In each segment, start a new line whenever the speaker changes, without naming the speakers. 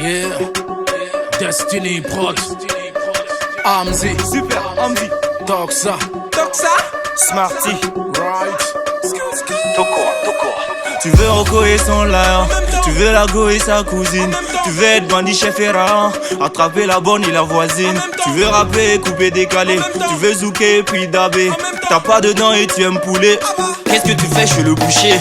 Yeah, Destiny Prod, Amzi,
Super, Amzi,
Toxa,
Smarty,
Right,
Toko. Tu veux Rocco et son lion, tu veux la go et sa cousine, tu veux être bandit chef et rahan, attraper la bonne et la voisine. Tu veux rapper, couper, décaler, tu veux zouker puis dabé. T'as pas de dents et tu aimes poulet. Qu'est-ce que tu fais, je suis le boucher.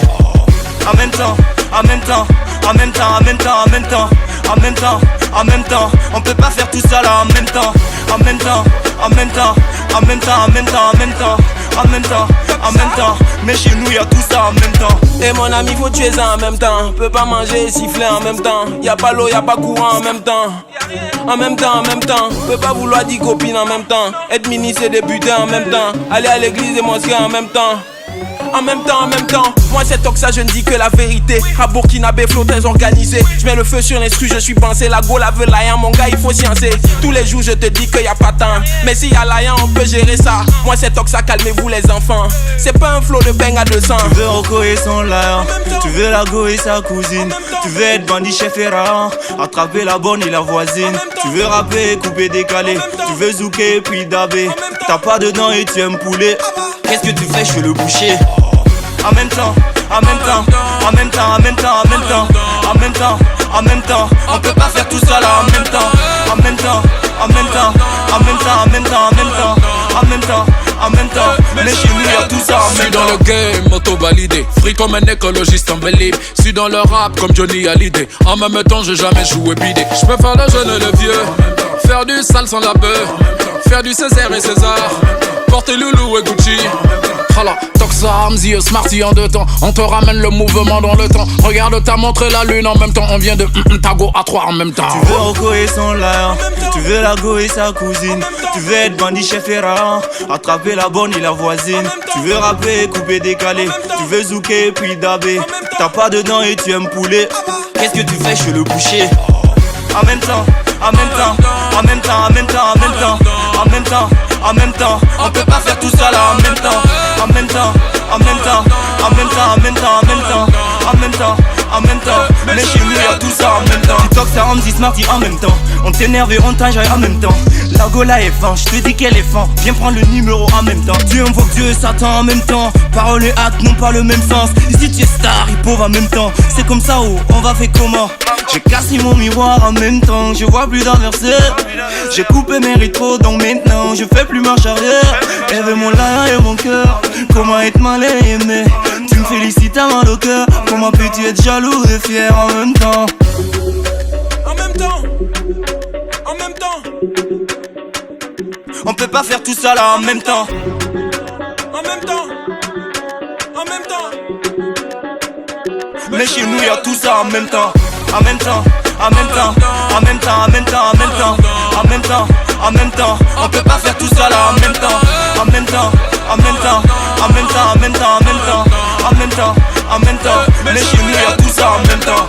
En même temps, en même temps, en même temps, en même temps, en même temps, en même temps, en même temps. On peut pas faire tout ça là en même temps, en même temps, en même temps, en même temps, en même temps, en même temps, en même temps, en même temps. Mais chez nous y'a tout ça en même temps.
Et mon ami, faut tuer ça en même temps. Peut pas manger et siffler en même temps. Y'a pas l'eau, y'a pas courant en même temps. En même temps, en même temps. Peut pas vouloir 10 copines en même temps. Être ministre et député en même temps. Aller à l'église et mosquée en même temps. En même temps, en même temps, moi c'est Toxa, je ne dis que la vérité. À Burkinabé, flow très organisé. Je mets le feu sur l'instru, je suis pensé. La go, la veut l'aïen, mon gars, il faut sciencer. Tous les jours, je te dis qu'il y a pas temps. Mais s'il y a l'aïen, on peut gérer ça. Moi c'est Toxa, calmez-vous les enfants. C'est pas un flow de bang à 200.
Tu veux Rocco et son lion, tu veux la go et sa cousine, tu veux être bandit chef et rahan, attraper la bonne et la voisine. Tu veux rapper, couper, décaler, tu veux zouker puis dabé. T'as pas de dents et tu aimes poulet. Qu'est-ce que tu fais, je suis le boucher. En même temps, en même temps, en même temps, en même temps, en même temps, en même temps, en même temps. On peut pas faire tout ça là en même temps, en même temps, en même temps, en même temps, en même temps, en même temps, en même temps, en même temps. Mais chez nous y'a tout ça en
suis
même
dans
temps.
le game, auto-validé. Free comme un écologiste en belle. Suis dans le rap comme Johnny Hallyday. En même temps, j'ai jamais joué bidé. J'peux faire le jeune et le vieux, faire du sale sans la peur, faire du Césaire et César, porter Loulou et Gucci. Voilà, Toxa, Amzi, Smarty en 2 temps. On te ramène le mouvement dans le temps. Regarde, t'as montré la lune en même temps. On vient de Tago à 3 en même temps.
Tu veux Rocco et son lion, tu veux la go et sa cousine, tu veux être bandit chef et rahan, attraper la bonne et la voisine. Tu veux rapper, couper, décaler, tu veux zouker puis dabé. T'as pas de dents et tu aimes poulet. Qu'est-ce que tu fais, je suis le boucher. En même temps, en même temps, en même temps, en même temps, en même temps, en même temps, en même temps. On peut pas faire tout ça là en même temps, en même temps, en même temps, en même temps, en même temps, en même temps, en même temps, en même temps. Mais chez nous y'a tout ça en même temps. Toxa, Amzi, Smarty en même temps. On t'énerve et on t'enjaille en même temps. La gola est fin, je te dis qu'elle est fin. Viens prendre le numéro en même temps. Dieu invoque Dieu et Satan en même temps. Parole et acte n'ont pas le même sens. Ici tu es star et pauvre en même temps. C'est comme ça où on va faire comment? J'ai cassé mon miroir en même temps. Je vois plus d'adversaire. J'ai coupé mes rideaux donc maintenant je fais plus marche arrière. Elle veut mon lien et mon cœur. Comment être mal aimé? Tu me félicites à mal au cœur. Comment peux-tu être jaloux et fier en même temps?
En même temps, en même temps,
On peut pas faire tout ça là en même temps.
en même temps, en même temps.
Mais chez nous y'a tout ça en même temps. En même temps, en même temps, en même temps, en même temps, en même temps, en même temps, en même temps. On peut pas faire tout ça là en même temps. En même temps, en même temps, en même temps, en même temps, en même temps, en même temps, en même temps. Mais chez nous y'a tout ça en même temps.